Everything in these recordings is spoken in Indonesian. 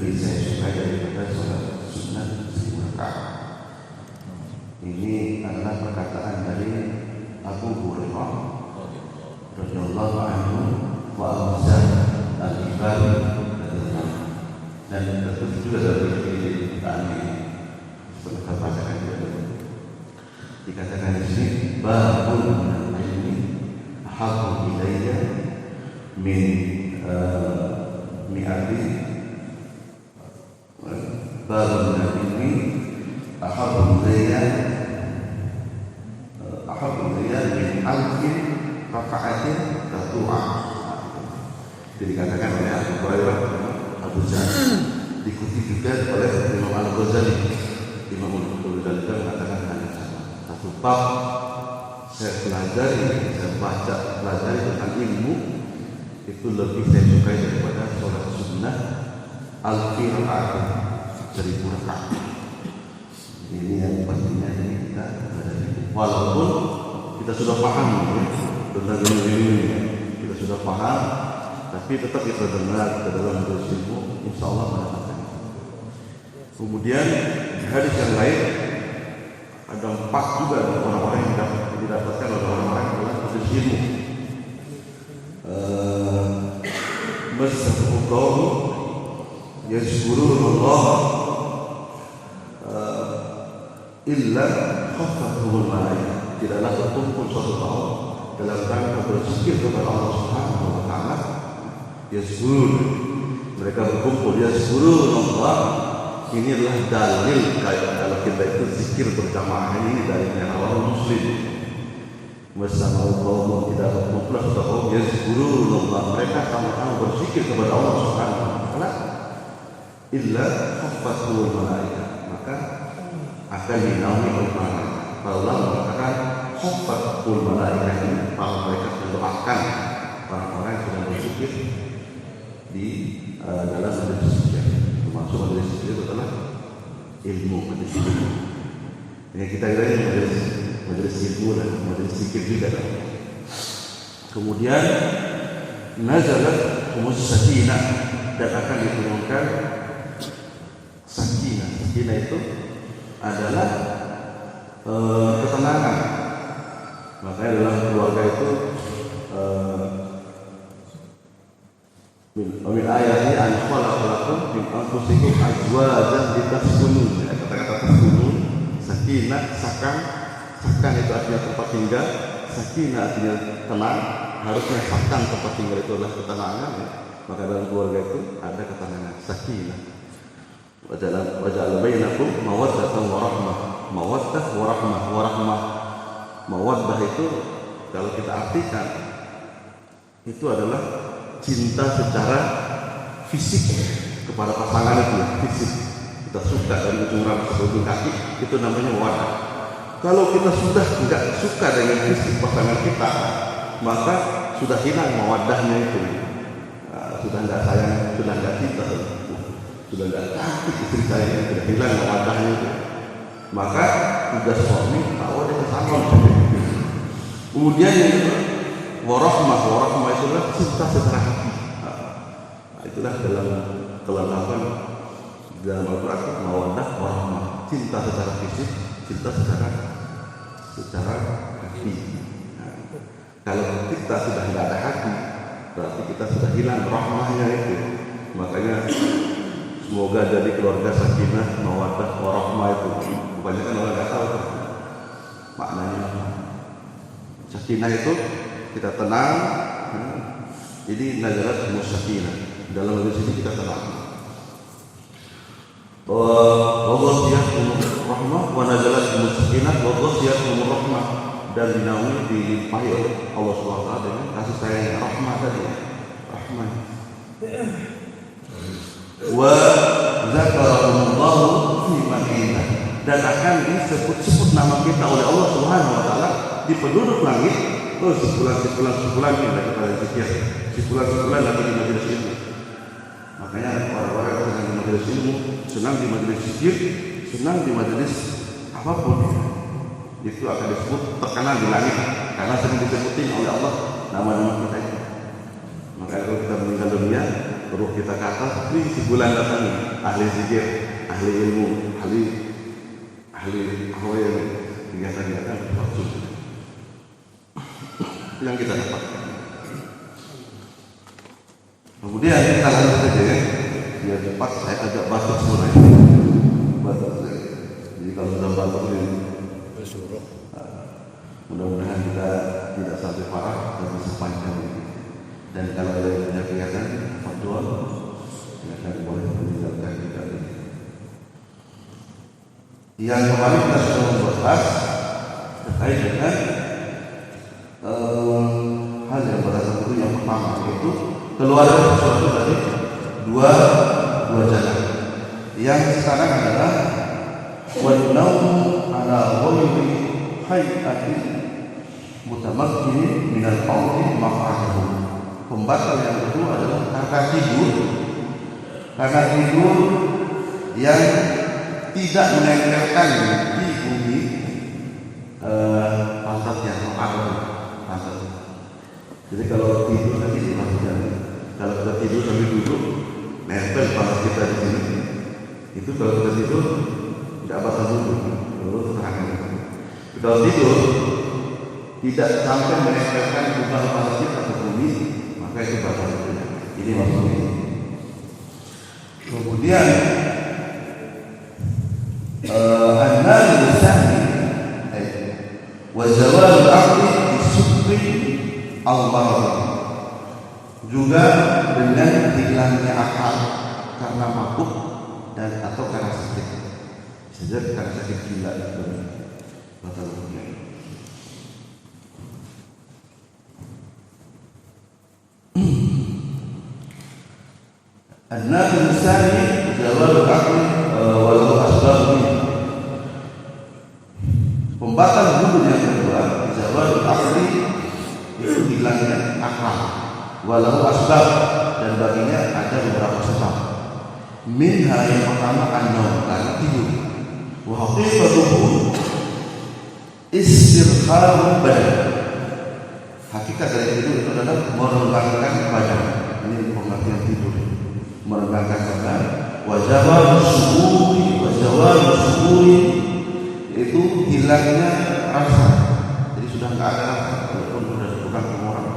lebih saya sukai daripada sholat sunnah 1000 rakaat. Ini adalah perkataan dari Abu Hurairah radhiyallahu anhu wa Abu Dzar al-Ghifari dan terus juga dari tadi setelah bacakan juga dikatakan di sini babul ilmi ahabbu ilayya min mi'ati babul ilmi ahabbu ilayya min alfin raka'atin tatu'a. Jadi dikatakan oleh Abu Hurairah, Abu Dzar, diikuti juga oleh Imam Al-Ghazali. Imam Al-Ghazali mengatakan hal yang sama. Satu bab saya pelajari, saya baca, pelajari tentang ilmu itu lebih saya sukai daripada sholat sunnah alfi raka'atin 1000 rakaat. Ini yang pastinya kita walaupun kita sudah paham tentang ilmu, kita sudah paham, tapi tetap kita dengar ke dalam ilmu, insya Allah mendapatkan. Kemudian di hadis yang lain ada 4 juga orang-orang yang didapatkan oleh orang-orang yang dalam proses ilmu. Masalah kaum yazkurun Allah illa khaffatuhul malaikah. Tidaklah berkumpul suatu kaum dalam rangka berzikir kepada Allah Subhanahu wa taala. Yazkurun, mereka berkumpul yazkurun Allah. Ini adalah dalil kalau kita itu zikir berjamaah ini dalilnya orang muslim. Bersama kaum tidak berkumpul suatu kaum yazkurun Allah, mereka sama-sama berzikir kepada Allah Subhanahu wa taala. Illa khaffatuhul malaikah, maka akan dinaungi oleh malaikat. Para ulama mengatakan khaffatul malaikah ini para malaikat mendoakan orang-orang yang sedang berzikir di dalam majelis zikir. Termasuk majelis zikir itu adalah ilmu, majelis ilmu. Ini kita kira ini majelis ilmu dan majelis zikir juga. Kemudian nazalat sakinah dan akan diturunkan sakinah. Sakinah itu adalah ketenangan. Makanya dalam keluarga itu min ayati an khalaqalakum min anfusikum azwajan litaskunu. Kata-kata taskunu, sakinah, sakan itu artinya tempat tinggal, sakinah artinya tenang. Harusnya sakan tempat tinggal itu adalah ketenangan. Maka dalam keluarga itu ada ketenangan, sakinah. Waja'al bainakum mawaddatan wa rahmah. Mawaddah wa rahmah. Mawaddah itu kalau kita artikan itu adalah cinta secara fisik kepada pasangan itu, fisik. Kita suka dari ujung rambut sampai ujung kaki, itu namanya mawaddah. Kalau kita sudah tidak suka dengan fisik pasangan kita, maka sudah hilang mawaddahnya itu. Sudah tidak sayang, sudah tidak cinta, sudah tidak cantik istri saya, sudah hilang mawaddahnya itu. Maka tugas suami tahu dia kesalon. Kemudian warahmah itulah cinta secara hati. Itulah dalam kelengkapan dalam Al-Quran mawaddah warahmah, cinta secara fisik, cinta secara hati. Kalau kita sudah tidak ada hati, berarti kita sudah hilang rahmahnya itu. Makanya semoga jadi keluarga sakinah, mawaddah, warahmah itu. Kebanyakan orang nggak tahu maknanya. Sakinah itu kita tenang. Jadi nazarat sakinah. Dalam hadis ini kita tenang. Wadhiyahum rahmah wa nazalat sakinah wa wadhiyahum rahmah, dan dinaungi dilimpahi oleh Allah Subhanahu wa taala dengan kasih sayang rahmah tadi. Rahmah. Wa zakarahumullahu fi man indah, dan akan disebut-sebut nama kita oleh Allah Subhanahu wa taala di penduduk langit. Sebulan ini lagi pada zikir, sebulan lagi di majelis ilmu. Makanya orang-orang yang senang di majelis ilmu, senang di majelis zikir, senang di majelis apapun, itu akan disebut terkenal di langit karena sering disebutin oleh Allah nama-nama kita itu. Makanya kalau kita meninggal dunia, ruh kita ke atas, tapi si bulan datang, ahli zikir, ahli ilmu, ahli apa yang kegiatan-kegiatan maksud yang kita dapatkan. Kemudian kita lanjut saja ya, biar cepat saya agak batuk mulai. Jadi kalau sudah batuk ini bersuruh, mudah-mudahan kita tidak sampai parah dan sepanjang ini. Dan kalau ada yang punya kegiatan, fatwa, silakan boleh meninggalkan kita ini. Yang kemarin kita sudah membahas terkait dengan hal yang berdasarkan itu yang pertama, yaitu keluar sesuatu dari dua jalan. Yang sekarang adalah wanaumu ala ghairi hay'atin mutamakkinin minal qawli maq'adahu. Pembatal yang kedua adalah karena tidur yang tidak menempelkan di bumi pantatnya atau pantat. Jadi kalau tidur tadi maksudnya, kalau kita tidur sambil duduk nempel pantat kita di sini, itu kalau kita tidur tidak bakal duduk, lalu terangkan. Kalau tidur tidak sampai menempelkan bukan pantat kita ke bumi, maka itu bakal duduk. Ini maksudnya. Kemudian an-nalu tsani wa zawal al-aqli bisukri al-marad, juga dengan hilangnya akal karena mabuk dan atau karena sakit. Bisa jadi karena sakit gila itu batal hukumnya. An-nalu tsani zawal al-aqli walau asbab. Pembatal wudhu yang kedua, zawal al-aqli, itu hilangnya akal, walau asbab, dan baginya ada beberapa sebab. Minha yang pertama an-naum, karena tidur. Wa haqiqatuhu istirkharul badan. Hakikat dari tidur itu adalah merenggangkan badan. Ini pengertian tidur, merenggangkan badan. Wa zawal syuuri, itu hilangnya rasa. Jadi sudah nggak ada rasa, walaupun sudah bukan orang.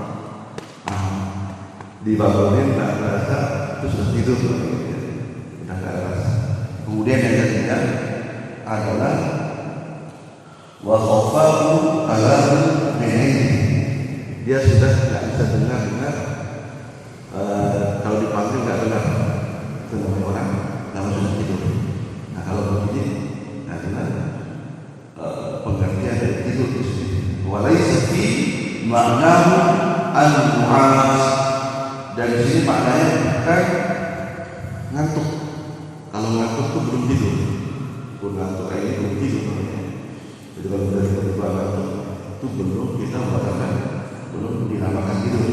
Dibangunin nggak ada rasa, itu sudah tidur, sudah nggak ada rasa. Kemudian yang ketiga adalah wa khafafu kalam minni, dia sudah nggak bisa dengar kalau dipanggil nggak dengar, itu namanya orang yang sudah tidur. Nah kalau begini adalah pengertian dari tidur itu sendiri. Walaysa fi ma'nahu al-mu'as, dan di sini maknanya bukan ngantuk. Kalau ngantuk itu belum tidur. Pun ngantuk kayak ini belum tidur. Jadi kalau kita tiba-tiba ngantuk itu belum kita mengatakan, belum dinamakan tidur.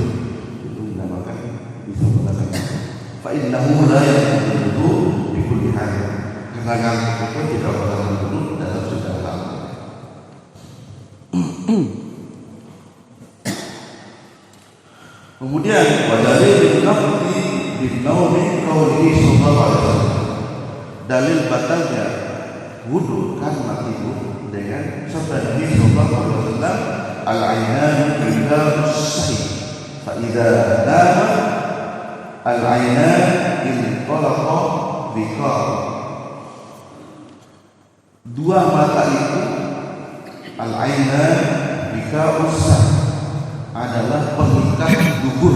Itu dinamakan bisa mengatakan fa innahu la yaqutu bi kulli hal. Karena ngantuk itu tidak mengatakan dulu dalam segala hal. Kemudian dalil nafsi bin naumi qaulihi sallallahu alaihi wasallam, dalil batalnya wudu karena tidur dengan sabda Nabi sallallahu alaihi wasallam, al-ainan bil sahih fa idza nama al-ainan intalaqa bika. Dua mata itu al-ainan bika usah adalah pengikat dubur.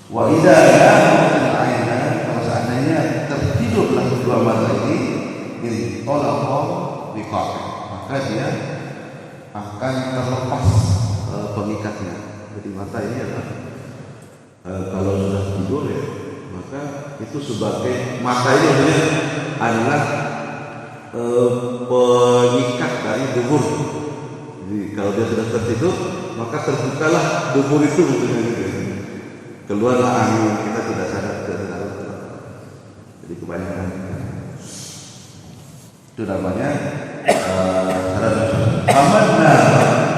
Wa idza al-ainan, kalau seandainya tertidurlah kedua mata ini, intalaqa bika, maka dia akan terlepas pengikatnya. Jadi mata ini adalah kalau sudah tidur ya, maka itu sebagai mata ini adalah pengikat dari dubur. Jadi kalau dia sudah tertidur, maka terbukalah dubur itu, keluarlah angin, kita tidak sadar. Jadi kebanyakan itu namanya sadar. Amanna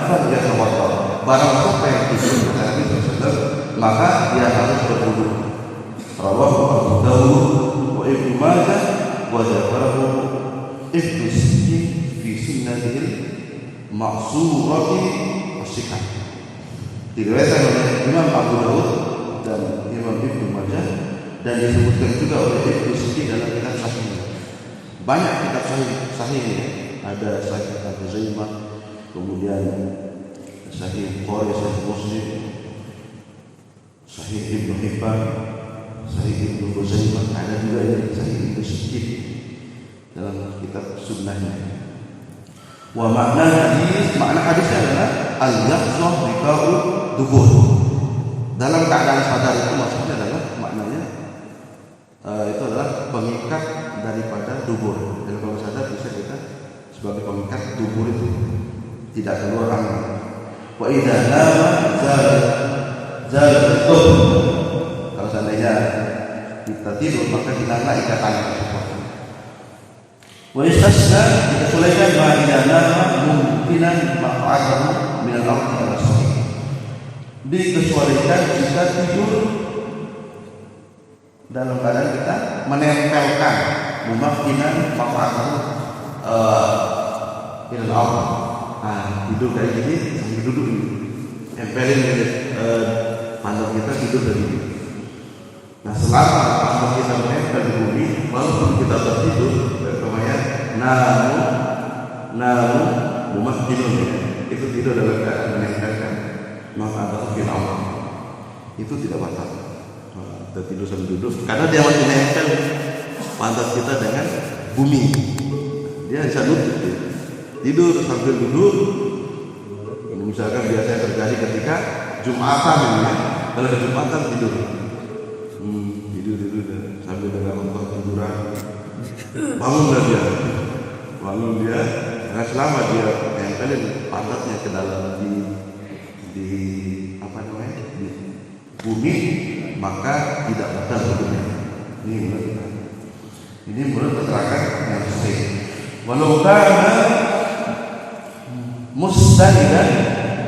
falyatawadda, barang siapa yang tidur kata Nabi SAW, maka dia harus berwudu. Muslim fi sunnatihil ma'surati as-sihah. Diriwayatkan oleh Imam Abu Dawud dan Imam Ibnu Majah dan disebutkan juga oleh Ibnu Siti dalam kitab Sahih. Banyak kitab sahih ya. Ada Sahih Abu Zaimah, kemudian Sahih Bukhari, Sahih Muslim, Sahih Ibnu Hibban, Sahih Ibnu Huzaimah, ada juga yang Sahih Ibnu Siti dalam kitab sunnahnya. Wa makna hadisnya adalah al-yaqzah bika'u dubur. Dalam keadaan sadar itu maksudnya adalah maknanya itu adalah pengikat daripada dubur. Dan kalau sadar bisa kita sebagai pengikat dubur itu tidak keluar angin. Wa idza nama zal kalau seandainya kita tidur maka hilanglah ikatan tersebut. Wa istasna dikecualikan ma idza nama mungkinan maq'adahu min al-ardi al-sahih. Dikecualikan jika tidur dalam keadaan kita menempelkan mungkinan maq'adahu min al-ardi. Tidur kayak gini sambil duduk ini. Tempelin pantat kita tidur dari ini. Nah, selama pantat kita menempel di bumi, walaupun kita tertidur, namanya namu mumakkinun, itu tidur dalam keadaan menempelkan maka ada final. Itu tidak batal. Kita tidur sambil duduk karena dia masih menempel pantat kita dengan bumi. Dia bisa nutup dia. Tidur sambil duduk. Ini misalkan biasanya terjadi ketika Jumatan ini, kalau Jumatan tidur sambil dengar khutbah tiduran, bangun dia, karena selama dia tempelin pantatnya ke dalam di bumi, maka tidak batal hukumnya. Ini menurut keterangan yang sahih. Walau kana mustanidan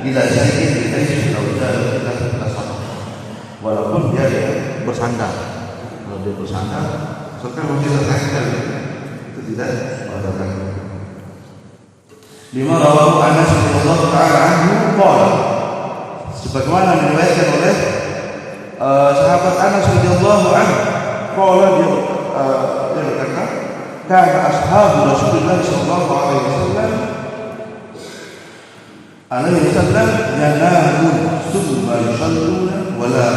ila syai'in bi'ayyin aw jala walaupun dia bersandar. Kalau dia bersandar, sekarang masih tertempel, itu tidak batal. Lima rawahu Anas radhiyallahu ta'ala anhu qala, sebagaimana diriwayatkan oleh sahabat Anas radhiyallahu anhu qala, dia berkata, kana ashabu Rasulullah sallallahu alaihi wasallam yanamun summa yusalluna wala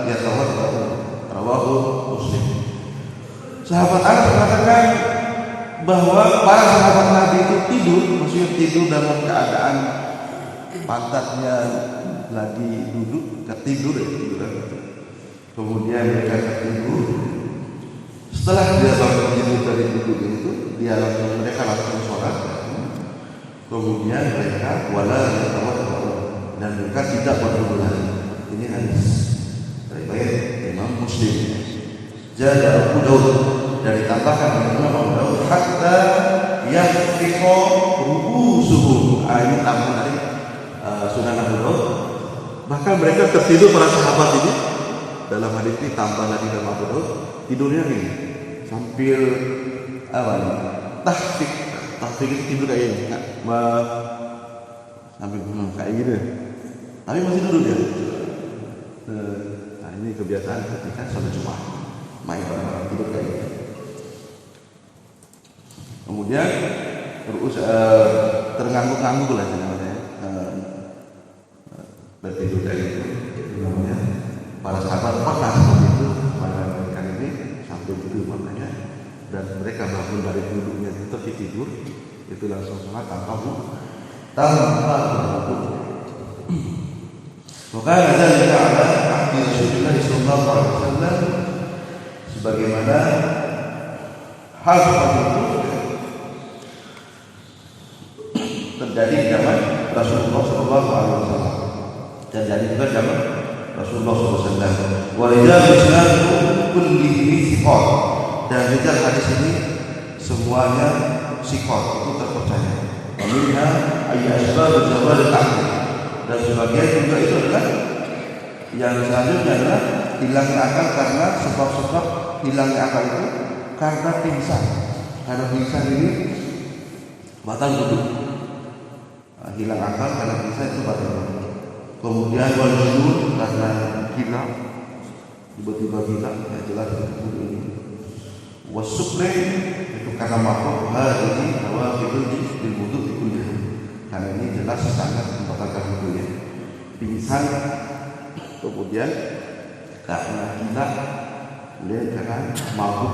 yatawaddau. Rawahu Muslim. Sahabat Anas mengatakan bahwa para sahabat Nabi itu tidur, maksudnya tidur dalam keadaan pantatnya lagi duduk, ketidur ya, kemudian mereka tertidur. Setelah dia bangun tidur dari duduk itu, mereka langsung sholat. Kemudian mereka wala yatawaddau, dan mereka tidak berwudu lagi. Ini hadis riwayat Imam Muslim. Jada Abu Dawud, dan ditambahkan oleh Imam Abu Dawud hatta yafiqo ru'usuhum. Ini tambahan dari Sunan Abu Dawud. Bahkan mereka tertidur, para sahabat ini dalam hadis ini tambah lagi dalam Abu Dawud, tidurnya ini sambil tahfik itu tidur kayak ini, sambil kayak gitu, tapi masih duduk dia. Nah, ini kebiasaan ketika sholat Jumat, main orang tidur kayak gitu. Kemudian terngangguk-ngangguk lah namanya, bertidur kayak gitu. Namanya para sahabat pernah seperti itu pada mereka ini sambil tidur maknanya, dan mereka bangun dari duduknya seperti tidur itu langsung sholat tanpa wudu. Maka ada ahdi Rasulullah sallallahu alaihi wasallam, sebagaimana hal seperti itu terjadi di zaman Rasulullah sallallahu alaihi wasallam, terjadi juga zaman Rasulullah sallallahu alaihi wasallam. Wa rijal Islam kullihi thiqat, dan rijal hadis ini semuanya thiqat, itu terpercaya. Minha ayyasbab zawal al-aql, dan sebagian juga itu adalah yang selanjutnya adalah hilangnya akal, karena sebab-sebab hilangnya akal itu karena pingsan. Karena pingsan ini batal wudu. Hilang akal karena bisa itu batal wudu. Kemudian wal junun karena gila, tiba-tiba gila, ya jelas itu ini. Wasukre itu karena mabuk, ini nawafidul bil wudu kullih. Karena ini jelas sangat membatalkan wudu ya. Pingsan, kemudian karena gila, kemudian karena mabuk.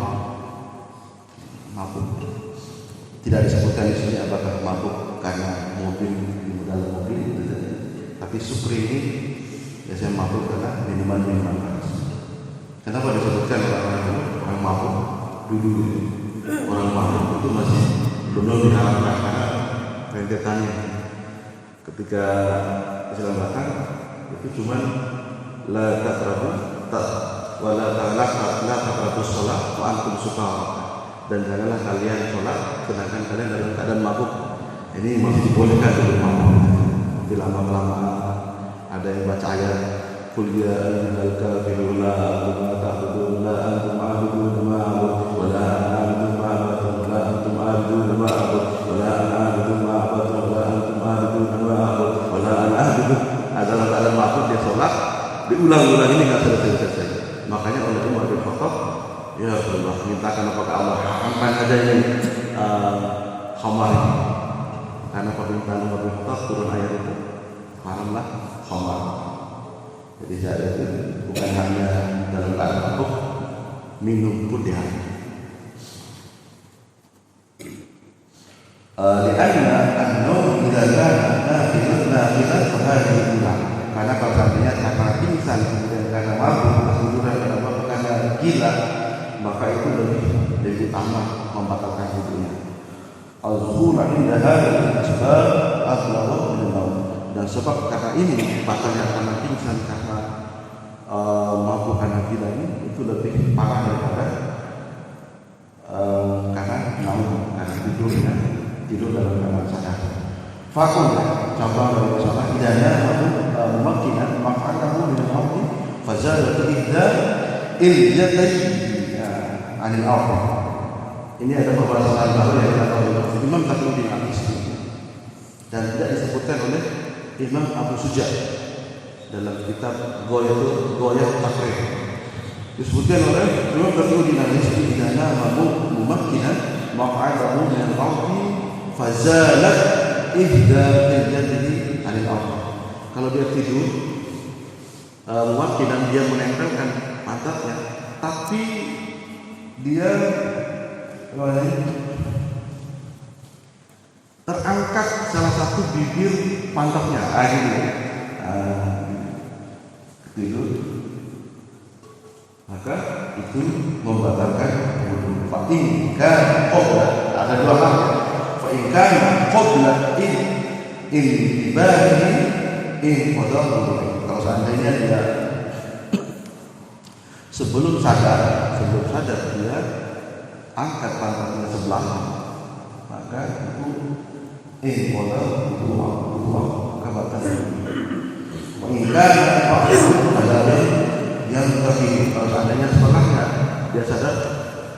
Tidak disebutkan di sini apakah mabuk karena mobil di dalam mobil, tapi sukri ini biasanya mabuk karena minuman keras. Kenapa disebutkan orang mabuk dulu? Orang mabuk itu masih belum diharamkan karena rentetannya. Ketika Islam datang itu cuma la taqrabu wala taqrabu shalah wa antum sukara. Dan janganlah kalian sholat sedangkan kalian dalam keadaan mabuk. Ini masih dibolehkan dalam mabuk. Nanti lama-lama ada yang baca ayat qul ya ayyuhal kafirun la ta'budun la antum a'budun ma a'budu wa la ana a'budu ma a'budu wa la antum a'budun ma a'budu wa la ana a'budu ma a'budu wa la antum a'budun ma a'budu wa la ana a'budu. Dalam keadaan mabuk dia sholat, diulang-ulang ini enggak selesai-selesai. Makanya oleh Umar bin Khattab, ya Allah, mintakan apakah Allah haramkan aja ini khamar ini. Karena permintaan Umar bin Khattab turun ayat itu, haramlah khamar. Jadi saya itu bukan hanya dalam keadaan mabuk, minum pun diharamkan. Lianna an-nawm idza kana nafilan fahadhi ulang. Karena kalau seandainya karena pingsan kemudian karena mabuk, kemudian karena gila, maka itu lebih utama membatalkan wudunya. Al-zuhur inda hadzal asbab aghlaq min an-nawm. Dan sebab karena ini batalnya karena pingsan karena mabuk karena gila ini itu lebih parah daripada karena naum, karena tidur dalam keadaan sadar. Fakul contoh dari salah idana memakinan maf'alahu min al-ardi fazalat idda il-yadayhi anil ardi. Ini ada pembahasan baru yang dilakukan oleh Imam Taqiyuddin Al-Isri dan tidak disebutkan oleh Imam Abu Suja dalam kitab Ghayat Taqrib. Disebutkan oleh Imam Taqiyuddin Al-Isri idana memakinan maf'alahu min al-ardi fazalat ihda al-yadihi anil ardi. Kalau dia tidur dan dia menempelkan pantatnya, tapi dia terangkat salah satu bibir pantatnya, tidur, maka itu membatalkan wudu. Fa'inkan qabla, ada dua hal. Fa'inkan qabla in qadar. Kalau seandainya dia sebelum sadar dia angkat pantatnya sebelah, maka itu qadar maka batal. Fa'inkan adalah yang terpilih. Kalau seandainya sebelahnya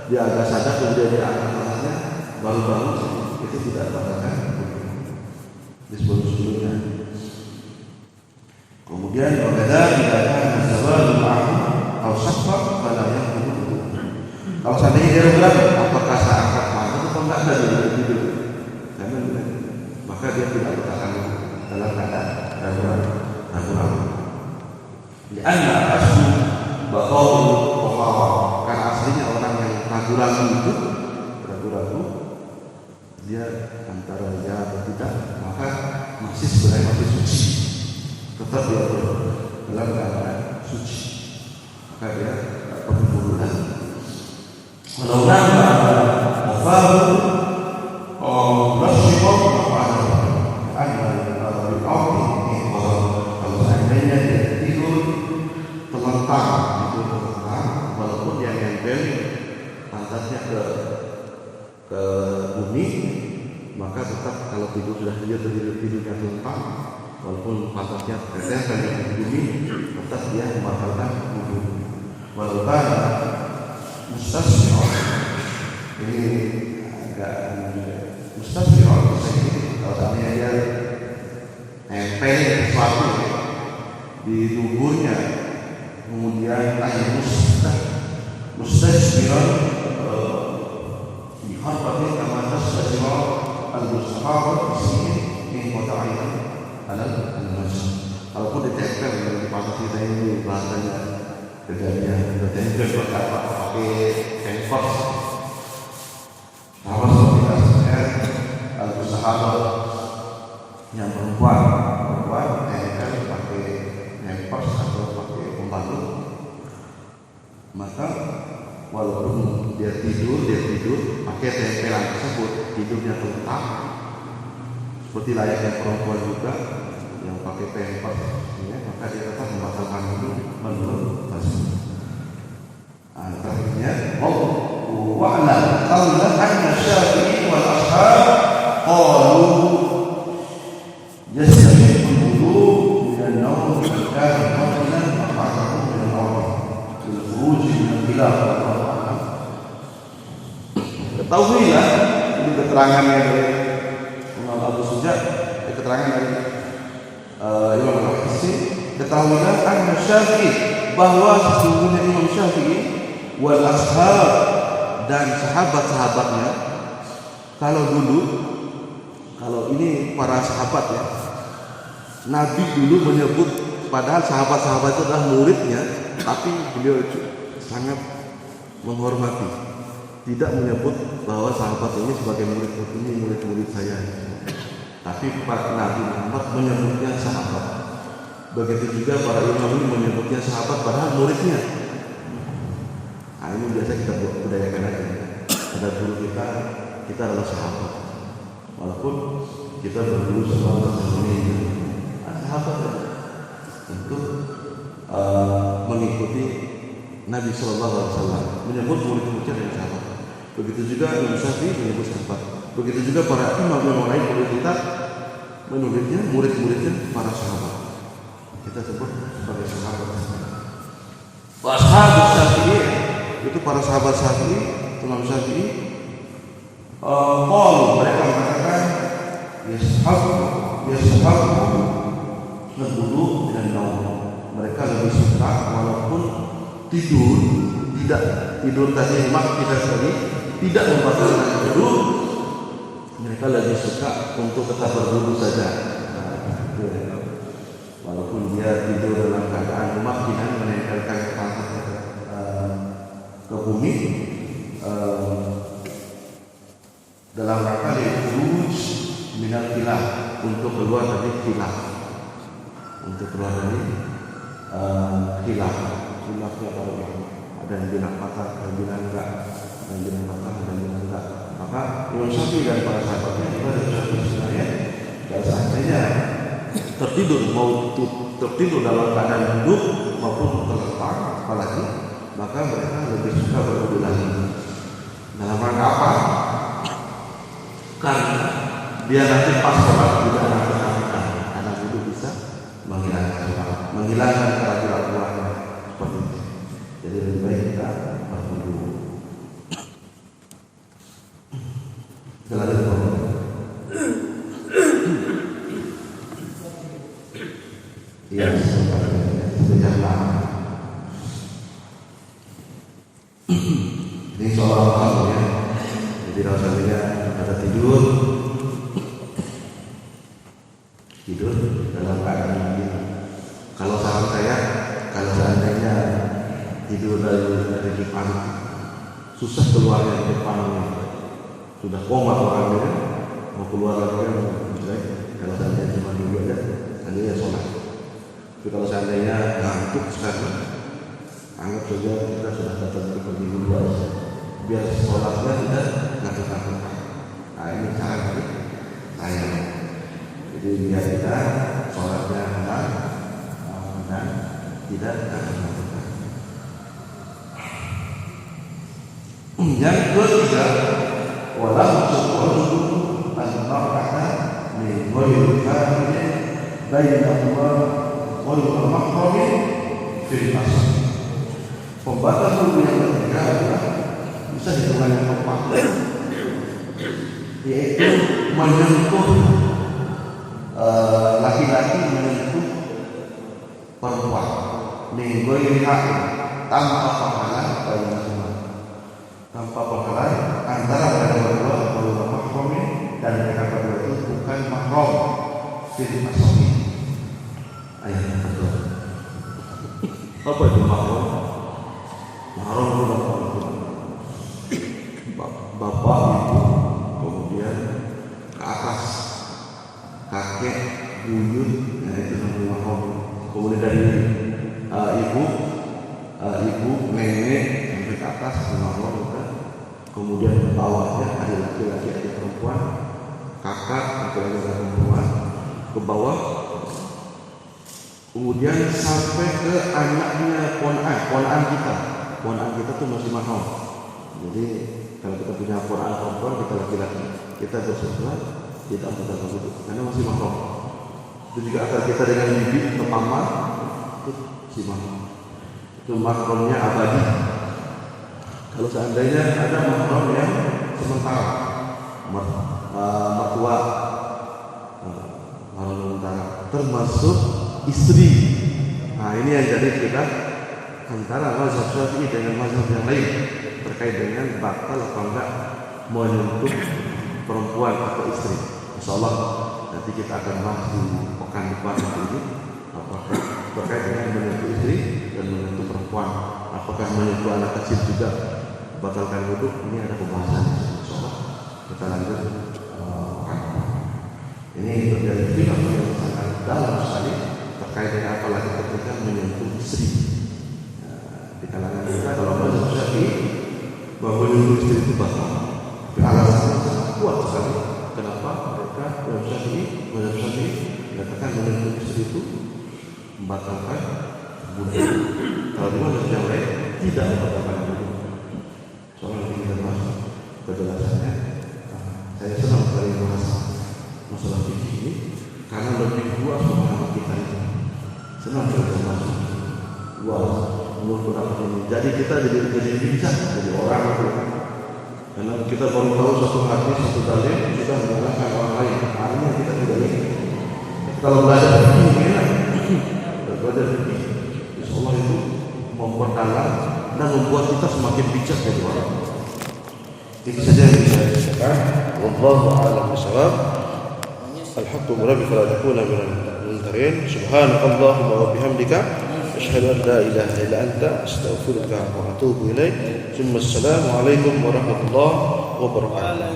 dia agak sadar kemudian dia angkat tangannya baru itu tidak batalkan sebelumnya. Kemudian bagaimana tidak akan zawal ma'am atau safar pada yang kedua. Kalau seandainya dia ragu apakah saya angkat pantat atau enggak ada di tidur, maka dia tidak batalkan dalam keadaan ragu. Di antara asli bakal karena aslinya orang yang ragu-ragu itu dia antara ya atau tidak, maka sebenarnya masih suci, tetap dia dalam keadaan suci, maka dia tidak perlu wudu lagi. Kalau nama wafahu rasulullah kalau seandainya dia tidur terlentang, walaupun dia nempel pantatnya ke bumi, maka tetap kalau tidur sudah tidurnya terlentang, walaupun pantatnya tertempel di bumi, tetap dia membatalkan wudu. Walaupun mustasyrol, ini agak mustasyrol tempelin sesuatu di tubuhnya, kemudian tanya mustajmiran biharbatin kama tastajmira al-mustahabat bisini min qata'in al-masjid. Walaupun ditempel di patah kita ini bahasanya kejadian ditempel pakai canvas. Sahabat kita al-mustahabat yang perempuan tempel pakai canvas atau pakai pembalut, maka walaupun dia tidur pakai tempelan tersebut, tidurnya tetap seperti layaknya perempuan juga yang pakai pampers, ya, maka dia tetap membatalkan wudhu menurut Rasul. Terakhirnya, wa'lam qawla anna Syafi'i wal ashab qalu yastahiqqu al-wudhu min an-nawm wa kana mu'minan fa'atahu min an-nawm lil khuruj min al-khilaf. Ketahuilah, ini keterangannya dari Imam Abu Suja, keterangan dari Imam Al-Qassi, ketahuilah anna Syafi'i, bahwa sesungguhnya Imam Syafi'i wal ashab dan sahabat-sahabatnya, kalau ini para sahabat ya, Nabi dulu menyebut, padahal sahabat-sahabat itu adalah muridnya, tapi beliau sangat menghormati, tidak menyebut bahwa sahabat ini sebagai murid-murid saya. Tapi Pak Nabi Muhammad menyebutnya sahabat. Begitu juga para imam ini menyebutnya sahabat padahal muridnya. Nah, ini biasa kita budayakan aja. Ada guru kita adalah sahabat. Walaupun kita berguru sama ini, sahabat ya. Untuk mengikuti Nabi Sallallahu Alaihi Wasallam, menyebut murid-muridnya dengan sahabat. Begitu juga Imam Syafi'i menyebut sahabat. Begitu juga para imam yang lain kita menurutnya murid-muridnya para sahabat, kita sebut sebagai sahabat. Ashabus Syafi'i itu para sahabat Syafi'i, Imam Syafi'i. Mereka mengatakan yashabu wudhu dan naum. Mereka lebih suka walaupun tidur tadi tidak membatalkan wudhu. Mereka lebih suka untuk tetap berwudhu saja. Walaupun dia tidur dalam keadaan kemungkinan menempelkan kepala ke bumi dalam rangka khuruj minal khilaf, untuk keluar dari khilaf, khilafnya para ulama. Ada yang bilang patah, ada yang bilang enggak, ada yang bilang patah, ada yang bilang enggak. Maka Imam Syafi'i dan para sahabatnya juga sebenarnya dan seandainya tertidur dalam keadaan duduk maupun terlentang apalagi, maka mereka lebih suka berwudhu lagi. Dalam rangka apa? Karena dia nanti pas sholat tidak akan terhambat, karena wudhu bisa menghilangkan keraguan-keraguan seperti itu. Jadi lebih baik kita berwudhu. Ya, sejak lama. Ini soal kamu ya. Jadi rasanya ada tidur dalam keadaan begini. Kalau saran saya, kalau seandainya tidur dari depan, susah keluarnya dari depan, sudah koma orangnya, mau keluar lagi kan kalau seandainya cuma dulu aja, seandainya sholat. Tapi kalau seandainya ngantuk sekarang, anggap saja kita sudah datang ke dulu aja, biar sholatnya tidak ngantuk-ngantuk. Nah ini cara dari saya. Jadi biar kita sholatnya aman dan tidak ngantuk-ngantuk. Yang ketiga, walau sesuatu an-naf'ata min ghairi fa'ilin bainahuma wal mahram fil asl. Pembatas wudhu yang ketiga adalah bisa hitungan yang keempat, yaitu menyentuh laki-laki menyentuh perempuan minggu ini tanpa penghalang tanpa penghalang antara mereka berdua berupa mahram dan mereka berdua itu bukan mahram fil asli. Ayat yang kedua. Apa itu mahram? Mahram itu bapak ibu, kemudian ke atas kakek buyut, nah itu namanya mahram. Kemudian dari ibu nenek sampai ke atas mahram. Kemudian ke bawahnya ada laki-laki ada perempuan, kakak laki-laki ada perempuan ke bawah. Kemudian sampai ke anaknya ponakan kita tuh masih mahram. Jadi kalau kita punya ponakan perempuan, kita laki-laki, kita bersesuai tidak berdagang duduk karena masih mahram. Itu juga akar kita dengan bibi atau paman itu si mahram. Itu mahramnya abadi. Kalau seandainya ada mahram yang sementara, mertua, mahram sementara, termasuk istri. Nah ini yang jadi kita antara mazhab Syafi'i dengan mazhab yang lain terkait dengan batal apa enggak menyentuh perempuan atau istri. Insyaallah nanti kita akan bahas di pekan depan ini apakah terkait dengan menyentuh istri dan menyentuh perempuan, apakah menyentuh anak kecil juga batalkan wudhu. Ini ada pembahasan. Insyaallah kita lanjut. Ini terjadi khilaf yang sangat dalam sekali terkait dengan apalagi ketika menyentuh istri. Di kalangan kita kalau mazhab Syafi'i bahwa menyentuh istri itu batal. Alasannya sangat kuat sekali. Kenapa mereka mazhab Syafi'i mengatakan menyentuh istri itu membatalkan wudhu. Kalau di mazhab yang lain tidak membatalkan wudhu. Soalnya kita bahas penjelasannya. Saya senang sekali bahas masalah fikih ini karena lebih luas pemahaman kita ini. Senang sekali bahas luas menurut pendapat ini. Jadi kita jadi bijak, jadi orang itu. Karena kita baru tahu satu hadis, satu dalil sudah mengalahkan orang lain. Artinya kita tidak ini. Kalau belajar fikih enak. Belajar fikih, insyaallah itu memperdalam dan membuat kita semakin bijak dari orang. Itu saja yang bisa saya katakan. Wallahu a'lam bishawab. Al-haqqu rabbika la takuna minal mumtarin. Subhanakallahumma wa bihamdika asyhadu an la ilaha illa anta astaghfiruka wa atubu ilaik. Assalamu alaikum warahmatullahi wabarakatuh.